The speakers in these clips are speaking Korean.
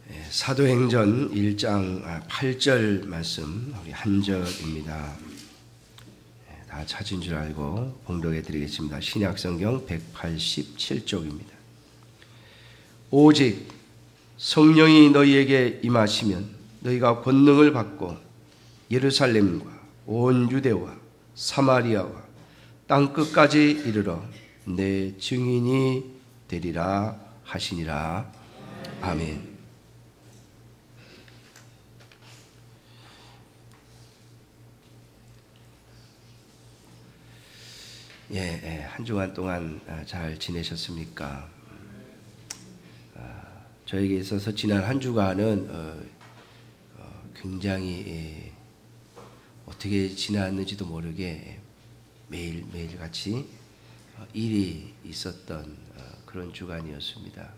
사도행전 1장 8절 말씀 우리 한 절입니다. 다 찾은 줄 알고 봉독해 드리겠습니다. 신약성경 187쪽입니다. 오직 성령이 너희에게 임하시면 너희가 권능을 받고 예루살렘과 온 유대와 사마리아와 땅끝까지 이르러 내 증인이 되리라 하시니라. 아멘. 한 주간 동안 잘 지내셨습니까? 저에게 있어서 지난 한 주간은 굉장히 어떻게 지났는지도 모르게 매일 같이 일이 있었던 그런 주간이었습니다.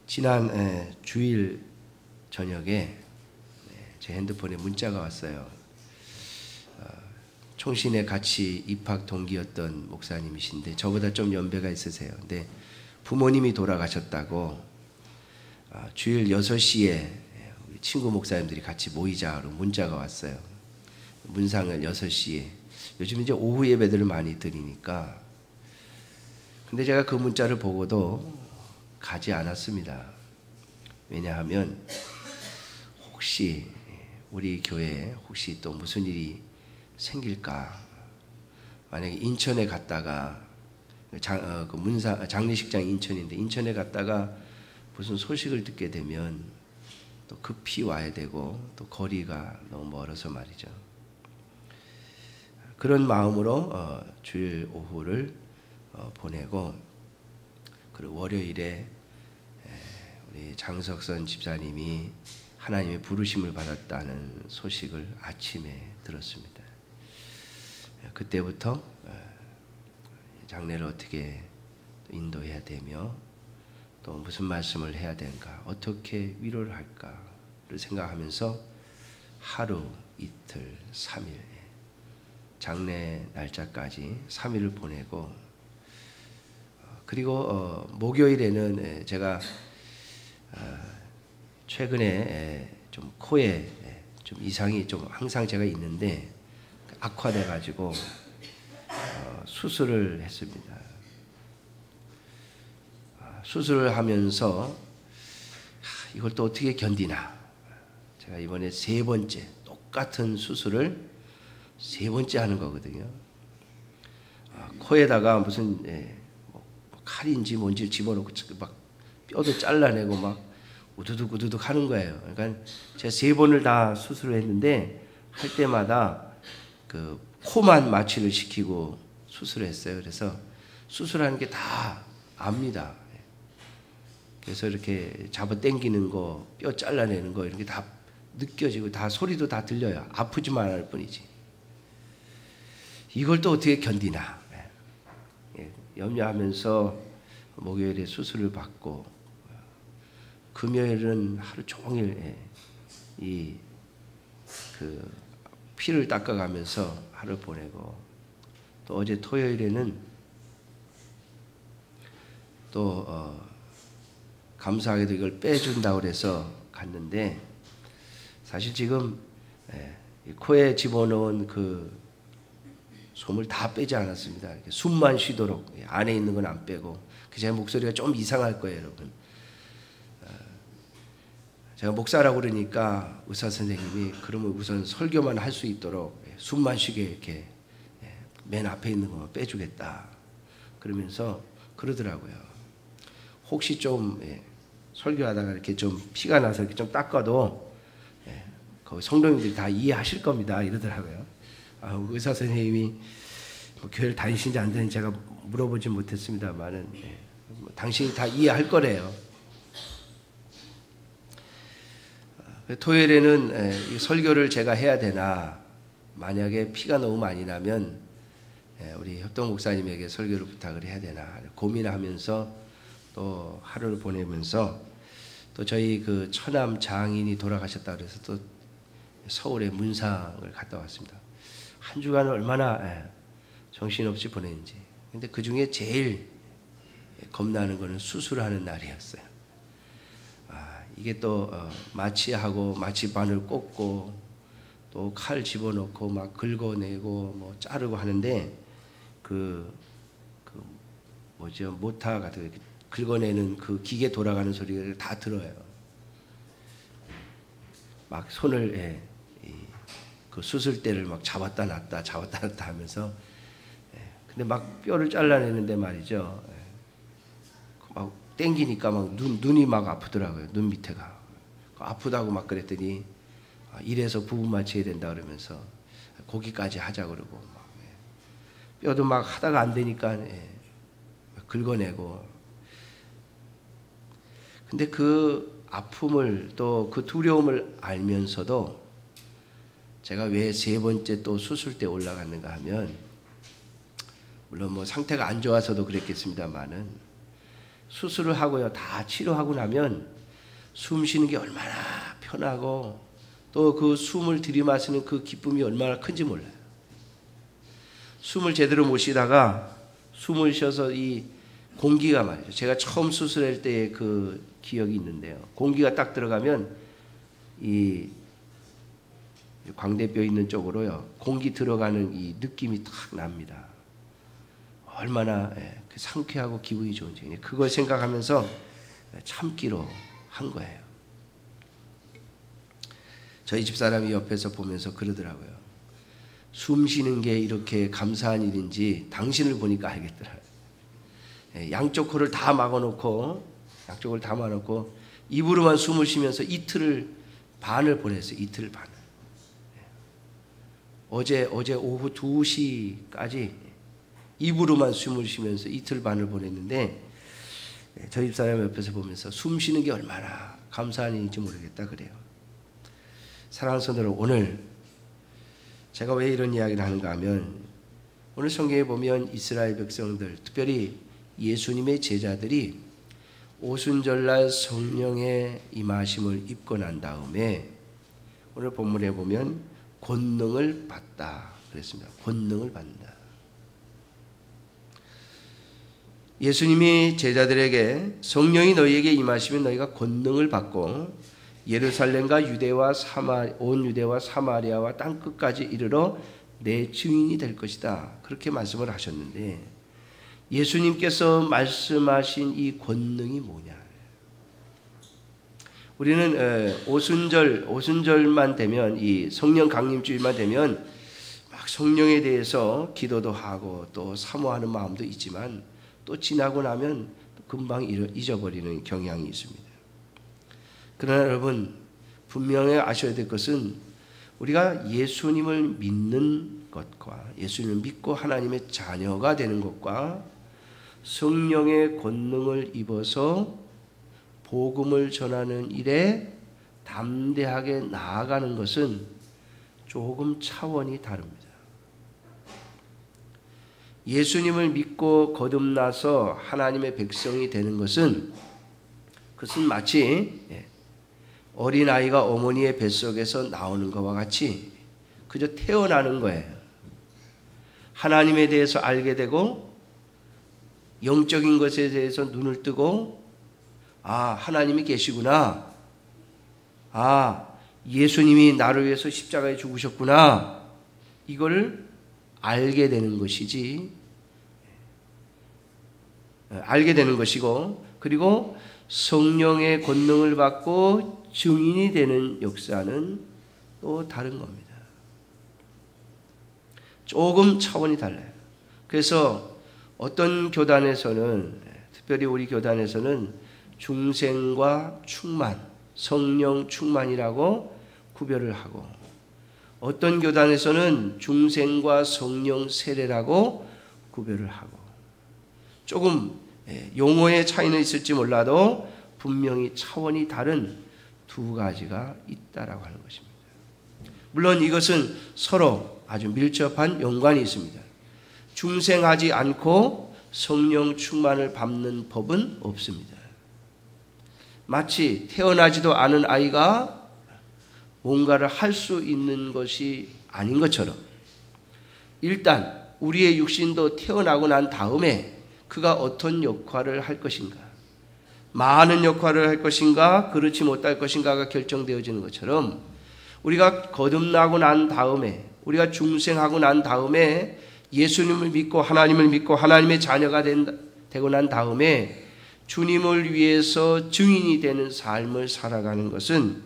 지난 주일 저녁에 제 핸드폰에 문자가 왔어요. 총신에 같이 입학 동기였던 목사님이신데 저보다 좀 연배가 있으세요. 근데 부모님이 돌아가셨다고 주일 6시에 우리 친구 목사님들이 같이 모이자로 문자가 왔어요. 문상을 6시에. 요즘 이제 오후 예배들을 많이 드리니까. 근데 제가 그 문자를 보고도 가지 않았습니다. 왜냐하면 혹시 우리 교회에 혹시 또 무슨 일이 생길까? 만약에 인천에 갔다가 장례식장이 인천인데 인천에 갔다가 무슨 소식을 듣게 되면 또 급히 와야 되고 또 거리가 너무 멀어서 말이죠. 그런 마음으로 주일 오후를 보내고 그리고 월요일에 우리 장석선 집사님이 하나님의 부르심을 받았다는 소식을 아침에 들었습니다. 그때부터 장례를 어떻게 인도해야 되며 또 무슨 말씀을 해야 되는가, 어떻게 위로를 할까를 생각하면서 하루, 이틀, 3일 장례 날짜까지 3일을 보내고 그리고 목요일에는 제가 최근에 좀 코에 좀 이상이 좀 항상 제가 있는데 악화돼 가지고 수술을 했습니다. 수술을 하면서 이걸 또 어떻게 견디나. 제가 이번에 3번째 똑같은 수술을 3번째 하는 거거든요. 코에다가 무슨 칼인지 뭔지 집어넣고 막 뼈도 잘라내고 막 우두둑 하는 거예요. 그러니까 제가 3번을 다 수술을 했는데 할 때마다 그 코만 마취를 시키고 수술을 했어요. 그래서 수술하는 게 다 압니다. 그래서 이렇게 잡아 당기는 거, 뼈 잘라내는 거 이런 게 다 느껴지고 다 소리도 다 들려요. 아프지만 않을 뿐이지. 이걸 또 어떻게 견디나 염려하면서 목요일에 수술을 받고 금요일은 하루 종일 그 피를 닦아가면서 하루 보내고 또 어제 토요일에는 또 감사하게도 이걸 빼준다고 그래서 갔는데 사실 지금 코에 집어넣은 그 솜을 다 빼지 않았습니다. 숨만 쉬도록 안에 있는 건 안 빼고 제 목소리가 좀 이상할 거예요, 여러분. 제가 목사라고 그러니까 의사 선생님이 그러면 우선 설교만 할 수 있도록 숨만 쉬게 이렇게 맨 앞에 있는 것만 빼주겠다 그러면서 그러더라고요. 혹시 좀 설교하다가 이렇게 좀 피가 나서 이렇게 좀 닦아도 거기 성도님들이 다 이해하실 겁니다 이러더라고요. 의사 선생님이 교회를 다니시는지 안 다니는지 제가 물어보지 못했습니다만은 당신이 다 이해할 거래요. 토요일에는 설교를 제가 해야 되나, 만약에 피가 너무 많이 나면 우리 협동 목사님에게 설교를 부탁을 해야 되나 고민하면서 또 하루를 보내면서 또 저희 그 처남 장인이 돌아가셨다 그래서 또 서울에 문상을 갔다 왔습니다. 한 주간을 얼마나 정신없이 보냈는지. 근데 그 중에 제일 겁나는 거는 수술하는 날이었어요. 이게 또 마취하고 마취반을 꽂고 또 칼 집어넣고 막 긁어내고 뭐 자르고 하는데 뭐죠, 모타 같은 긁어내는 그 기계 돌아가는 소리를 다 들어요. 막 손을 그 수술대를 막 잡았다 놨다 하면서 근데 막 뼈를 잘라내는데 말이죠. 막 땡기니까 막 눈이 막 아프더라고요. 눈 밑에가 아프다고 막 그랬더니 이래서 부분 마취해야 된다 그러면서 거기까지 하자 그러고 막 뼈도 막 하다가 안 되니까 긁어내고. 근데 그 아픔을 또 그 두려움을 알면서도 제가 왜 3번째 또 수술대 올라갔는가 하면, 물론 뭐 상태가 안 좋아서도 그랬겠습니다만은 수술을 하고요, 다 치료하고 나면 숨 쉬는 게 얼마나 편하고 또 그 숨을 들이마시는 그 기쁨이 얼마나 큰지 몰라요. 숨을 제대로 못 쉬다가 숨을 쉬어서 이 공기가 말이죠. 제가 처음 수술할 때의 그 기억이 있는데요. 공기가 딱 들어가면 이 광대뼈 있는 쪽으로요, 공기 들어가는 이 느낌이 딱 납니다. 얼마나 상쾌하고 기분이 좋은지 그걸 생각하면서 참기로 한 거예요. 저희 집사람이 옆에서 보면서 그러더라고요. 숨 쉬는 게 이렇게 감사한 일인지 당신을 보니까 알겠더라고요. 양쪽 코를 다 막아놓고 입으로만 숨을 쉬면서 이틀을 반을 보냈어요. 이틀 반을. 어제 오후 2시까지 입으로만 숨을 쉬면서 이틀 반을 보냈는데, 저희 집사람 옆에서 보면서 숨 쉬는 게 얼마나 감사한 일인지 모르겠다 그래요. 사랑하는 성도들, 오늘 제가 왜 이런 이야기를 하는가 하면, 오늘 성경에 보면 이스라엘 백성들, 특별히 예수님의 제자들이 오순절날 성령의 임하심을 입고 난 다음에 오늘 본문에 보면 권능을 받다 그랬습니다. 권능을 받는다. 예수님이 제자들에게 성령이 너희에게 임하시면 너희가 권능을 받고 예루살렘과 온 유대와 사마리아와 땅끝까지 이르러 내 증인이 될 것이다. 그렇게 말씀을 하셨는데, 예수님께서 말씀하신 이 권능이 뭐냐? 우리는 오순절만 되면, 이 성령 강림주일만 되면 막 성령에 대해서 기도도 하고 또 사모하는 마음도 있지만, 또 지나고 나면 금방 잊어버리는 경향이 있습니다. 그러나 여러분, 분명히 아셔야 될 것은 우리가 예수님을 믿는 것과 예수님을 믿고 하나님의 자녀가 되는 것과 성령의 권능을 입어서 복음을 전하는 일에 담대하게 나아가는 것은 조금 차원이 다릅니다. 예수님을 믿고 거듭나서 하나님의 백성이 되는 것은, 그것은 마치 어린아이가 어머니의 뱃속에서 나오는 것과 같이 그저 태어나는 거예요. 하나님에 대해서 알게 되고 영적인 것에 대해서 눈을 뜨고, 하나님이 계시구나, 예수님이 나를 위해서 십자가에 죽으셨구나, 이걸 알게 되는 것이지, 알게 되는 것이고, 그리고 성령의 권능을 받고 증인이 되는 역사는 또 다른 겁니다. 조금 차원이 달라요. 그래서 어떤 교단에서는, 특별히 우리 교단에서는 중생과 충만, 성령 충만이라고 구별을 하고, 어떤 교단에서는 중생과 성령 세례라고 구별을 하고, 조금 용어의 차이는 있을지 몰라도 분명히 차원이 다른 두 가지가 있다라고 하는 것입니다. 물론 이것은 서로 아주 밀접한 연관이 있습니다. 중생하지 않고 성령 충만을 받는 법은 없습니다. 마치 태어나지도 않은 아이가 뭔가를 할 수 있는 것이 아닌 것처럼, 일단 우리의 육신도 태어나고 난 다음에 그가 어떤 역할을 할 것인가, 많은 역할을 할 것인가, 그렇지 못할 것인가가 결정되어지는 것처럼 우리가 거듭나고 난 다음에, 우리가 중생하고 난 다음에 예수님을 믿고 하나님의 자녀가 되고 난 다음에 주님을 위해서 증인이 되는 삶을 살아가는 것은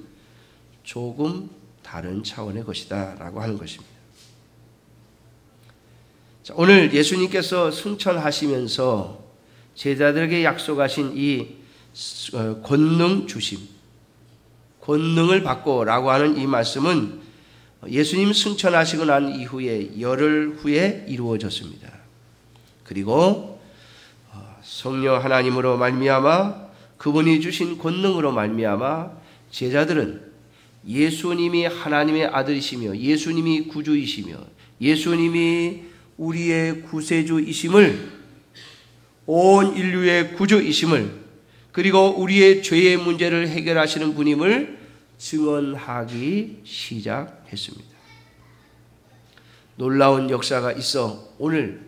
조금 다른 차원의 것이다 라고 하는 것입니다. 자, 오늘 예수님께서 승천하시면서 제자들에게 약속하신 이 권능 주심, 권능을 받고 라고 하는 이 말씀은 예수님 승천하시고 난 이후에 열흘 후에 이루어졌습니다. 그리고 성령 하나님으로 말미암아 그분이 주신 권능으로 말미암아 제자들은 예수님이 하나님의 아들이시며 예수님이 구주이시며 예수님이 우리의 구세주이심을, 온 인류의 구주이심을, 그리고 우리의 죄의 문제를 해결하시는 분임을 증언하기 시작했습니다. 놀라운 역사가 있어 오늘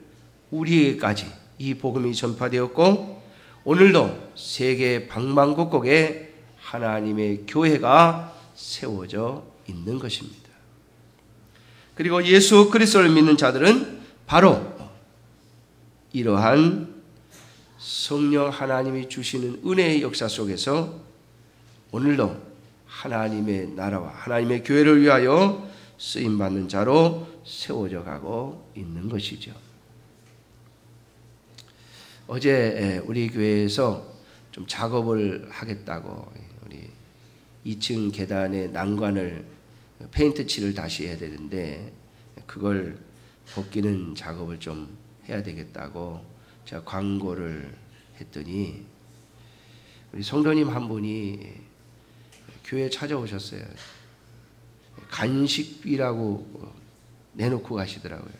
우리에게까지 이 복음이 전파되었고 오늘도 세계 방방곡곡에 하나님의 교회가 세워져 있는 것입니다. 그리고 예수 그리스도를 믿는 자들은 바로 이러한 성령 하나님이 주시는 은혜의 역사 속에서 오늘도 하나님의 나라와 하나님의 교회를 위하여 쓰임받는 자로 세워져 가고 있는 것이죠. 어제 우리 교회에서 좀 작업을 하겠다고 우리 2층 계단에 난관을 페인트 칠을 다시 해야 되는데 그걸 벗기는 작업을 좀 해야 되겠다고 제가 광고를 했더니 우리 성도님 한 분이 교회에 찾아오셨어요. 간식비라고 내놓고 가시더라고요.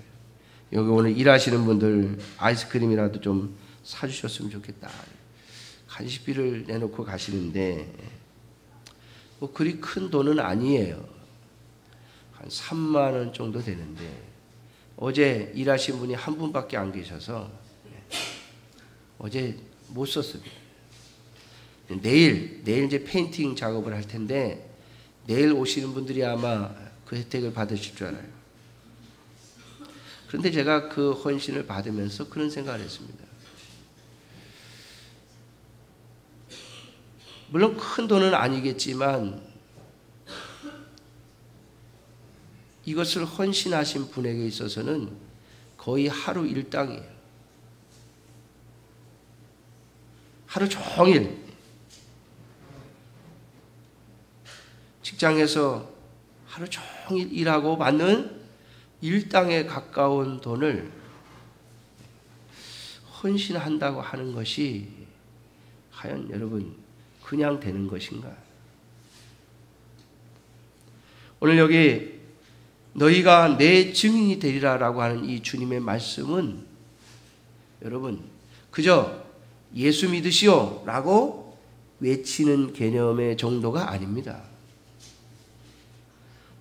여기 오늘 일하시는 분들 아이스크림이라도 좀 사주셨으면 좋겠다. 간식비를 내놓고 가시는데 뭐 그리 큰 돈은 아니에요. 한 3만 원 정도 되는데 어제 일하신 분이 한 분밖에 안 계셔서 어제 못 썼습니다. 내일 이제 페인팅 작업을 할 텐데 내일 오시는 분들이 아마 그 혜택을 받으실 줄 알아요. 그런데 제가 그 헌신을 받으면서 그런 생각을 했습니다. 물론 큰 돈은 아니겠지만 이것을 헌신하신 분에게 있어서는 거의 하루 일당이에요. 하루 종일 직장에서 하루 종일 일하고 받는 일당에 가까운 돈을 헌신한다고 하는 것이 과연 여러분 그냥 되는 것인가? 오늘 여기 너희가 내 증인이 되리라라고 하는 이 주님의 말씀은 여러분 그저 예수 믿으시오 라고 외치는 개념의 정도가 아닙니다.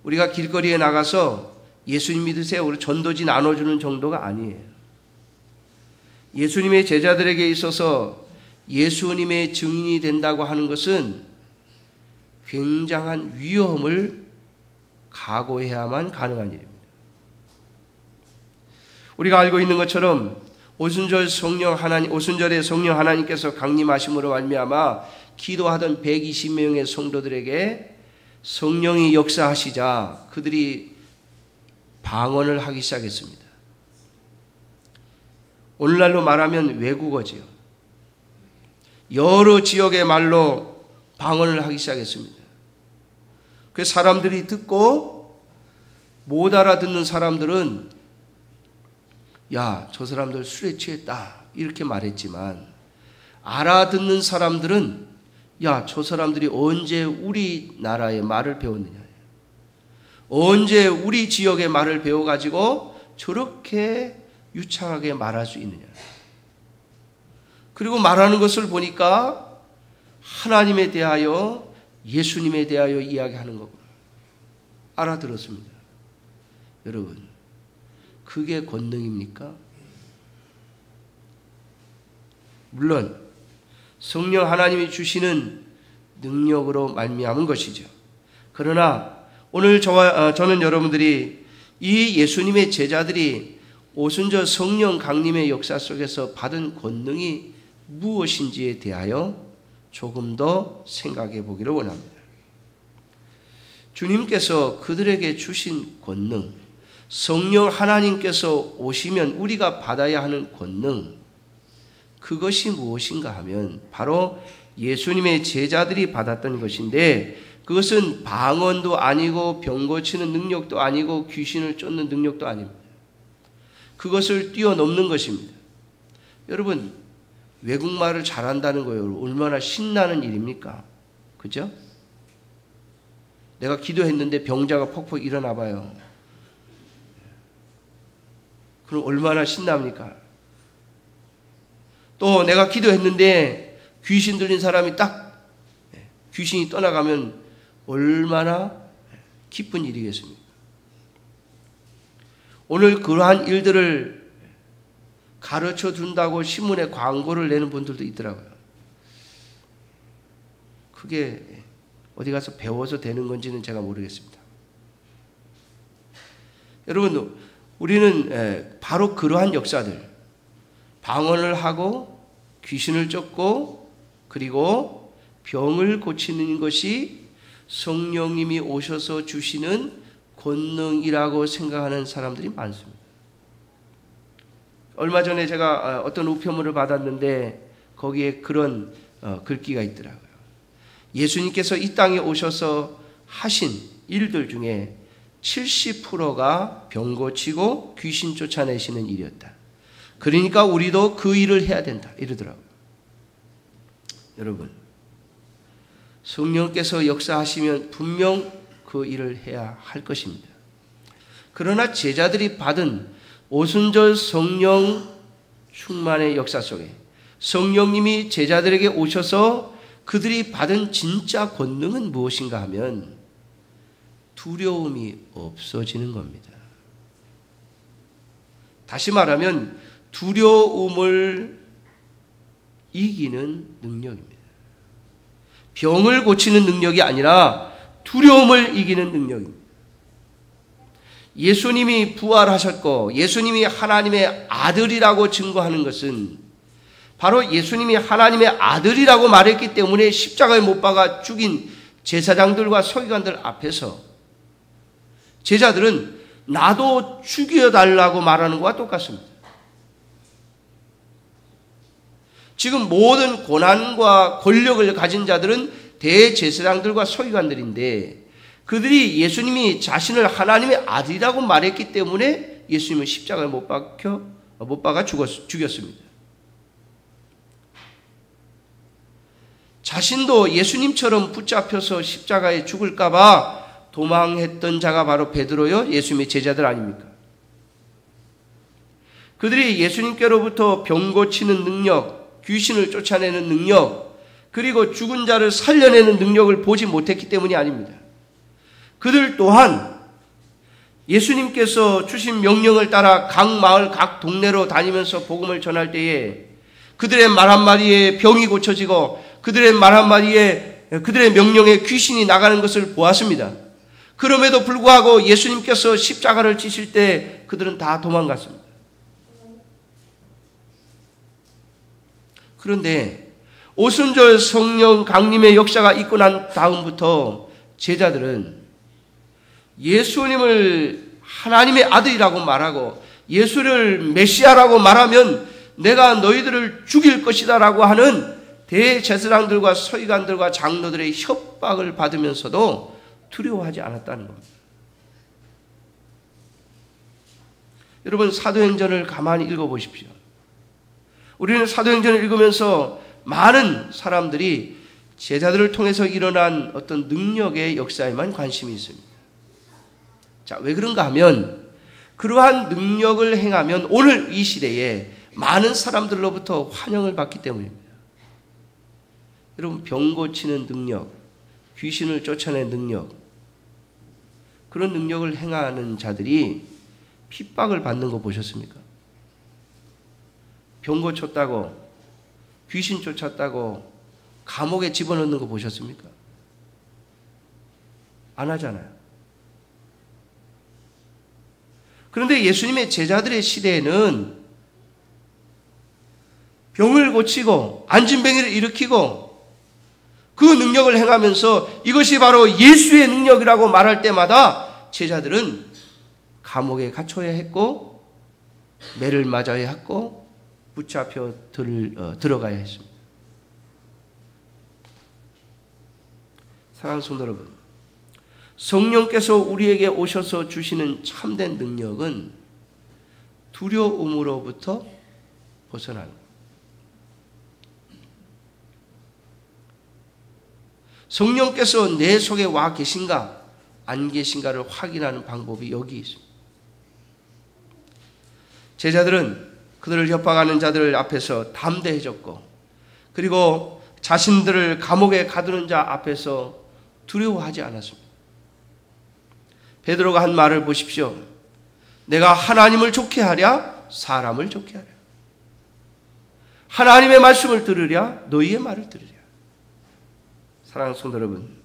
우리가 길거리에 나가서 예수님 믿으세요 우리 전도지 나눠주는 정도가 아니에요. 예수님의 제자들에게 있어서 예수님의 증인이 된다고 하는 것은 굉장한 위험을 각오해야만 가능한 일입니다. 우리가 알고 있는 것처럼 오순절에 성령 하나님께서 강림하심으로 말미암아 기도하던 120명의 성도들에게 성령이 역사하시자 그들이 방언을 하기 시작했습니다. 오늘날로 말하면 외국어지요. 여러 지역의 말로 방언을 하기 시작했습니다. 그 사람들이 듣고 못 알아듣는 사람들은 야, 저 사람들 술에 취했다 이렇게 말했지만 알아듣는 사람들은 야, 저 사람들이 언제 우리나라의 말을 배웠느냐, 언제 우리 지역의 말을 배워가지고 저렇게 유창하게 말할 수 있느냐. 그리고 말하는 것을 보니까 하나님에 대하여 예수님에 대하여 이야기하는 거구나 알아들었습니다. 여러분 그게 권능입니까? 물론 성령 하나님이 주시는 능력으로 말미암은 것이죠. 그러나 오늘 저는 여러분들이 이 예수님의 제자들이 오순절 성령 강림의 역사 속에서 받은 권능이 무엇인지에 대하여 조금 더 생각해 보기를 원합니다. 주님께서 그들에게 주신 권능, 성령 하나님께서 오시면 우리가 받아야 하는 권능, 그것이 무엇인가 하면 바로 예수님의 제자들이 받았던 것인데, 그것은 방언도 아니고 병 고치는 능력도 아니고 귀신을 쫓는 능력도 아닙니다. 그것을 뛰어넘는 것입니다. 여러분, 외국말을 잘한다는 거예요. 얼마나 신나는 일입니까? 그죠? 내가 기도했는데 병자가 퍽퍽 일어나 봐요. 그럼 얼마나 신납니까? 또 내가 기도했는데 귀신 들린 사람이 딱 귀신이 떠나가면 얼마나 기쁜 일이겠습니까? 오늘 그러한 일들을 가르쳐 준다고 신문에 광고를 내는 분들도 있더라고요. 그게 어디 가서 배워서 되는 건지는 제가 모르겠습니다. 여러분, 우리는 바로 그러한 역사들, 방언을 하고 귀신을 쫓고 그리고 병을 고치는 것이 성령님이 오셔서 주시는 권능이라고 생각하는 사람들이 많습니다. 얼마 전에 제가 어떤 우편물을 받았는데 거기에 그런 글귀가 있더라고요. 예수님께서 이 땅에 오셔서 하신 일들 중에 70%가 병 고치고 귀신 쫓아내시는 일이었다. 그러니까 우리도 그 일을 해야 된다. 이러더라고요. 여러분, 성령께서 역사하시면 분명 그 일을 해야 할 것입니다. 그러나 제자들이 받은 오순절 성령 충만의 역사 속에 성령님이 제자들에게 오셔서 그들이 받은 진짜 권능은 무엇인가 하면 두려움이 없어지는 겁니다. 다시 말하면 두려움을 이기는 능력입니다. 병을 고치는 능력이 아니라 두려움을 이기는 능력입니다. 예수님이 부활하셨고 예수님이 하나님의 아들이라고 증거하는 것은 바로 예수님이 하나님의 아들이라고 말했기 때문에 십자가에 못 박아 죽인 제사장들과 서기관들 앞에서 제자들은 나도 죽여달라고 말하는 것과 똑같습니다. 지금 모든 고난과 권력을 가진 자들은 대제사장들과 서기관들인데 그들이 예수님이 자신을 하나님의 아들이라고 말했기 때문에 예수님은 십자가에 못 박아 죽였습니다. 자신도 예수님처럼 붙잡혀서 십자가에 죽을까 봐 도망했던 자가 바로 베드로요, 예수님의 제자들 아닙니까? 그들이 예수님께로부터 병 고치는 능력, 귀신을 쫓아내는 능력, 그리고 죽은 자를 살려내는 능력을 보지 못했기 때문이 아닙니다. 그들 또한 예수님께서 주신 명령을 따라 각 마을, 각 동네로 다니면서 복음을 전할 때에 그들의 말 한마디에 병이 고쳐지고 그들의 말 한마디에 그들의 명령에 귀신이 나가는 것을 보았습니다. 그럼에도 불구하고 예수님께서 십자가를 지실 때 그들은 다 도망갔습니다. 그런데 오순절 성령 강림의 역사가 있고 난 다음부터 제자들은 예수님을 하나님의 아들이라고 말하고 예수를 메시아라고 말하면 내가 너희들을 죽일 것이다 라고 하는 대제사장들과 서기관들과 장로들의 협박을 받으면서도 두려워하지 않았다는 겁니다. 여러분, 사도행전을 가만히 읽어보십시오. 우리는 사도행전을 읽으면서 많은 사람들이 제자들을 통해서 일어난 어떤 능력의 역사에만 관심이 있습니다. 자, 왜 그런가 하면 그러한 능력을 행하면 오늘 이 시대에 많은 사람들로부터 환영을 받기 때문입니다. 여러분, 병 고치는 능력, 귀신을 쫓아내는 능력, 그런 능력을 행하는 자들이 핍박을 받는 거 보셨습니까? 병 고쳤다고 귀신 쫓았다고 감옥에 집어넣는 거 보셨습니까? 안 하잖아요. 그런데 예수님의 제자들의 시대에는 병을 고치고 안진뱅이를 일으키고 그 능력을 행하면서 이것이 바로 예수의 능력이라고 말할 때마다 제자들은 감옥에 갇혀야 했고 매를 맞아야 했고 붙잡혀 들어가야 했습니다. 사랑하는 성도 여러분, 성령께서 우리에게 오셔서 주시는 참된 능력은 두려움으로부터 벗어나는 거예요. 성령께서 내 속에 와 계신가 안 계신가를 확인하는 방법이 여기 있습니다. 제자들은 그들을 협박하는 자들 앞에서 담대해졌고 그리고 자신들을 감옥에 가두는 자 앞에서 두려워하지 않았습니다. 베드로가 한 말을 보십시오. 내가 하나님을 좋게 하랴 사람을 좋게 하랴. 하나님의 말씀을 들으랴 너희의 말을 들으랴. 사랑하는 성도 여러분,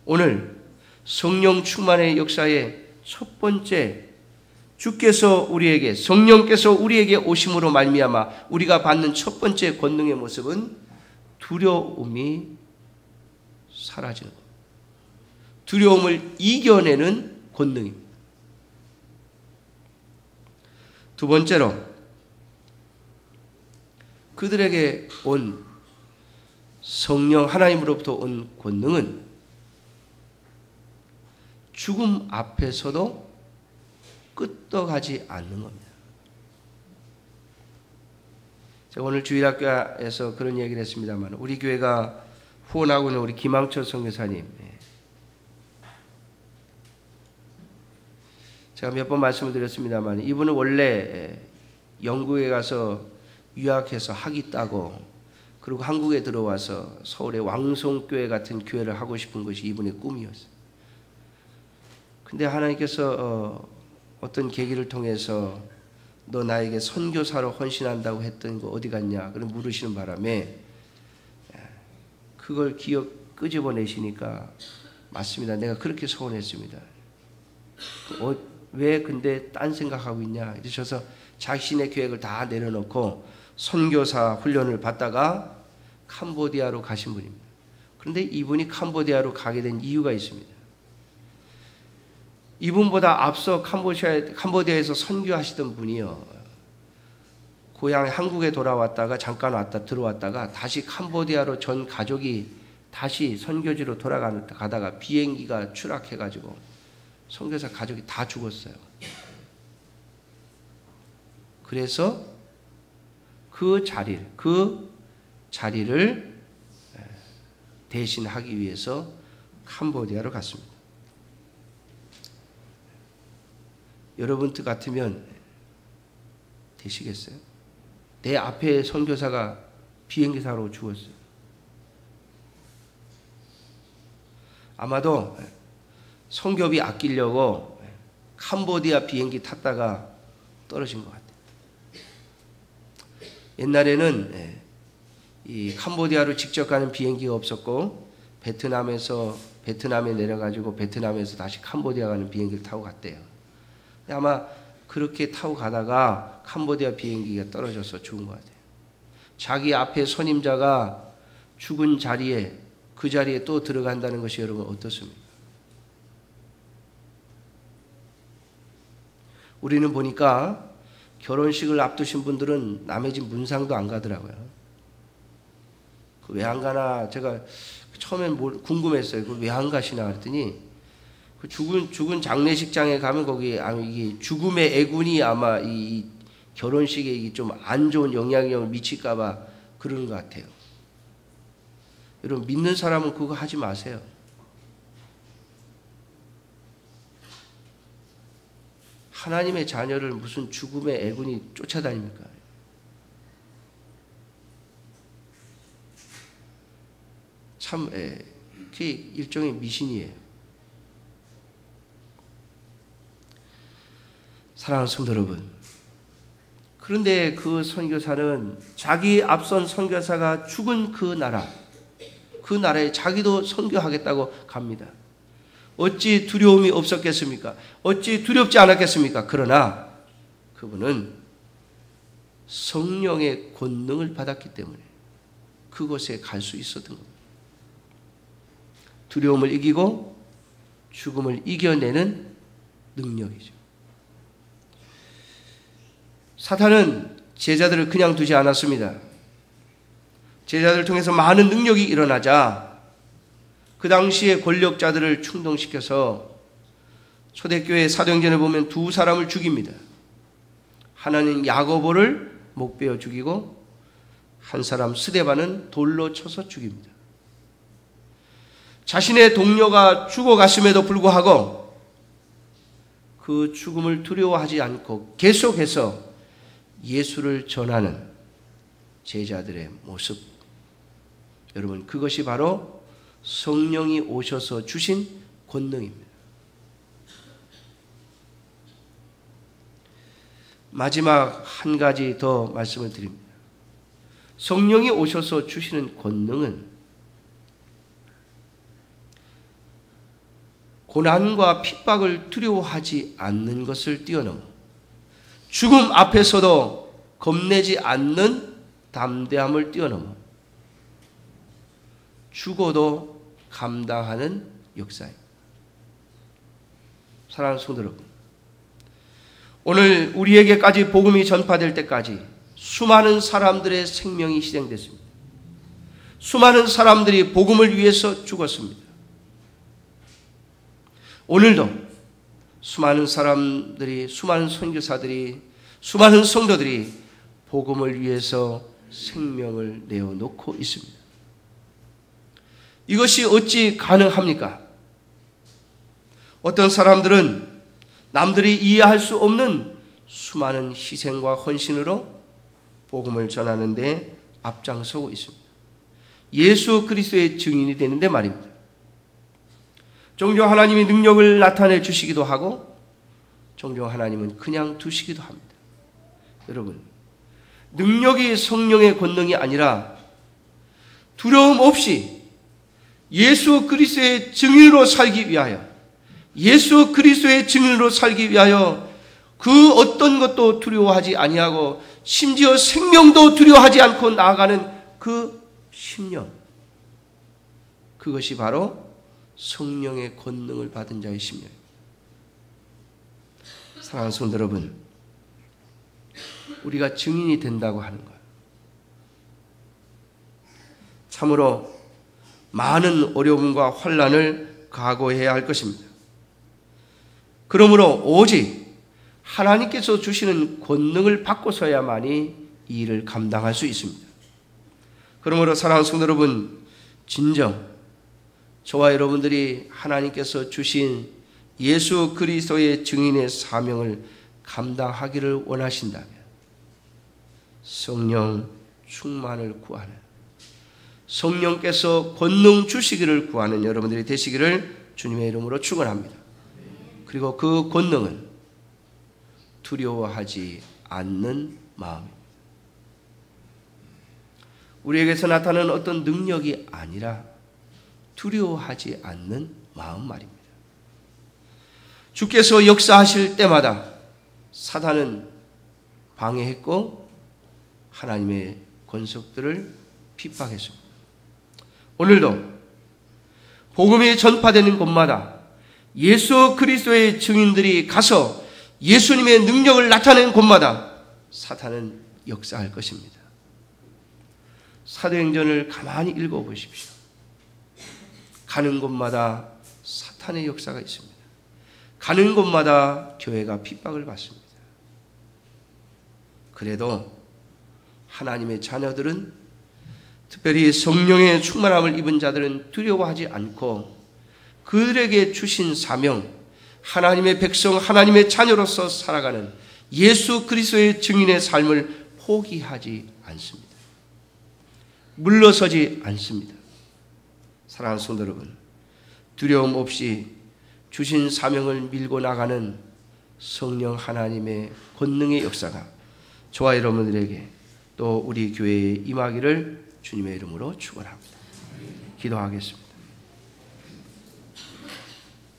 오늘 성령 충만의 역사의 첫 번째 성령께서 우리에게 오심으로 말미암아 우리가 받는 첫 번째 권능의 모습은 두려움이 사라지는 것. 두려움을 이겨내는 권능입니다. 두 번째로 그들에게 온 성령 하나님으로부터 온 권능은 죽음 앞에서도 끄떡하지 않는 겁니다. 제가 오늘 주일학교에서 그런 얘기를 했습니다만 우리 교회가 후원하고 있는 우리 김항철 선교사님, 제가 몇 번 말씀을 드렸습니다만 이분은 원래 영국에 가서 유학해서 학위 따고 그리고 한국에 들어와서 서울의 왕송교회 같은 교회를 하고 싶은 것이 이분의 꿈이었어요. 근데 하나님께서 어떤 계기를 통해서 너 나에게 선교사로 헌신한다고 했던 거 어디 갔냐? 그럼 물으시는 바람에 그걸 끄집어내시니까 맞습니다. 내가 그렇게 소원했습니다. 왜 근데 딴 생각하고 있냐? 이러셔서 자신의 계획을 다 내려놓고 선교사 훈련을 받다가 캄보디아로 가신 분입니다. 그런데 이분이 캄보디아로 가게 된 이유가 있습니다. 이분보다 앞서 캄보디아에서 선교하시던 분이요. 고향 한국에 돌아왔다가 잠깐 들어왔다가 다시 캄보디아로 전 가족이 다시 선교지로 돌아가다가 비행기가 추락해가지고 선교사 가족이 다 죽었어요. 그래서 그 자리를 대신하기 위해서 캄보디아로 갔습니다. 여러분 같으면 되시겠어요? 내 앞에 선교사가 비행기 사고로 죽었어요. 아마도 선교비 아끼려고 캄보디아 비행기 탔다가 떨어진 것 같아요. 옛날에는 이 캄보디아로 직접 가는 비행기가 없었고 베트남에 내려가지고 베트남에서 다시 캄보디아 가는 비행기를 타고 갔대요. 아마 그렇게 타고 가다가 캄보디아 비행기가 떨어져서 죽은 것 같아요. 자기 앞에 선임자가 죽은 자리에 그 자리에 또 들어간다는 것이 여러분 어떻습니까? 우리는 보니까 결혼식을 앞두신 분들은 남의 집 문상도 안 가더라고요. 왜 안 가나 제가 처음엔 궁금했어요. 왜 안 가시나 그랬더니 그 죽은 장례식장에 가면 거기 이게 죽음의 애군이 아마 이 결혼식에 좀 안 좋은 영향력을 미칠까봐 그러는 것 같아요. 여러분 믿는 사람은 그거 하지 마세요. 하나님의 자녀를 무슨 죽음의 애군이 쫓아다닙니까? 참, 그게 일종의 미신이에요. 사랑하는 성도 여러분, 그런데 그 선교사는 자기 앞선 선교사가 죽은 그 나라에 자기도 선교하겠다고 갑니다. 어찌 두려움이 없었겠습니까? 어찌 두렵지 않았겠습니까? 그러나 그분은 성령의 권능을 받았기 때문에 그곳에 갈 수 있었던 겁니다. 두려움을 이기고 죽음을 이겨내는 능력이죠. 사탄은 제자들을 그냥 두지 않았습니다. 제자들을 통해서 많은 능력이 일어나자 그 당시의 권력자들을 충동시켜서 초대교회 사도행전에 보면 두 사람을 죽입니다. 하나는 야고보를 목베어 죽이고 한 사람 스데반은 돌로 쳐서 죽입니다. 자신의 동료가 죽어갔음에도 불구하고 그 죽음을 두려워하지 않고 계속해서 예수를 전하는 제자들의 모습, 여러분, 그것이 바로 성령이 오셔서 주신 권능입니다. 마지막 한 가지 더 말씀을 드립니다. 성령이 오셔서 주시는 권능은 고난과 핍박을 두려워하지 않는 것을 뛰어넘어 죽음 앞에서도 겁내지 않는 담대함을 뛰어넘어 죽어도 감당하는 역사입니다. 사랑하는 성도 여러분, 오늘 우리에게까지 복음이 전파될 때까지 수많은 사람들의 생명이 희생됐습니다. 수많은 사람들이 복음을 위해서 죽었습니다. 오늘도 수많은 사람들이, 수많은 선교사들이, 수많은 성도들이 복음을 위해서 생명을 내어놓고 있습니다. 이것이 어찌 가능합니까? 어떤 사람들은 남들이 이해할 수 없는 수많은 희생과 헌신으로 복음을 전하는 데 앞장서고 있습니다. 예수 그리스도의 증인이 되는데 말입니다. 종종 하나님이 능력을 나타내 주시기도 하고 종종 하나님은 그냥 두시기도 합니다. 여러분, 능력이 성령의 권능이 아니라 두려움 없이 예수 그리스도의 증인으로 살기 위하여, 예수 그리스도의 증인으로 살기 위하여 그 어떤 것도 두려워하지 아니하고 심지어 생명도 두려워하지 않고 나아가는 그 심령, 그것이 바로 성령의 권능을 받은 자의 심령입니다. 사랑하는 성도 여러분, 우리가 증인이 된다고 하는 것, 참으로 많은 어려움과 환난을 각오해야 할 것입니다. 그러므로 오직 하나님께서 주시는 권능을 받고서야만이 이 일을 감당할 수 있습니다. 그러므로 사랑하는 성도 여러분, 진정 저와 여러분들이 하나님께서 주신 예수 그리스도의 증인의 사명을 감당하기를 원하신다면 성령 충만을 구하는, 성령께서 권능 주시기를 구하는 여러분들이 되시기를 주님의 이름으로 축원합니다. 그리고 그 권능은 두려워하지 않는 마음입니다. 우리에게서 나타나는 어떤 능력이 아니라 두려워하지 않는 마음 말입니다. 주께서 역사하실 때마다 사단은 방해했고 하나님의 권속들을 핍박했습니다. 오늘도 복음이 전파되는 곳마다 예수 그리스도의 증인들이 가서 예수님의 능력을 나타내는 곳마다 사탄은 역사할 것입니다. 사도행전을 가만히 읽어보십시오. 가는 곳마다 사탄의 역사가 있습니다. 가는 곳마다 교회가 핍박을 받습니다. 그래도 하나님의 자녀들은, 특별히 성령의 충만함을 입은 자들은 두려워하지 않고 그들에게 주신 사명, 하나님의 백성, 하나님의 자녀로서 살아가는 예수 그리스도의 증인의 삶을 포기하지 않습니다. 물러서지 않습니다. 사랑하는 성도 여러분, 두려움 없이 주신 사명을 밀고 나가는 성령 하나님의 권능의 역사가 저와 여러분들에게 또 우리 교회에 임하기를 주님의 이름으로 축원합니다. 기도하겠습니다.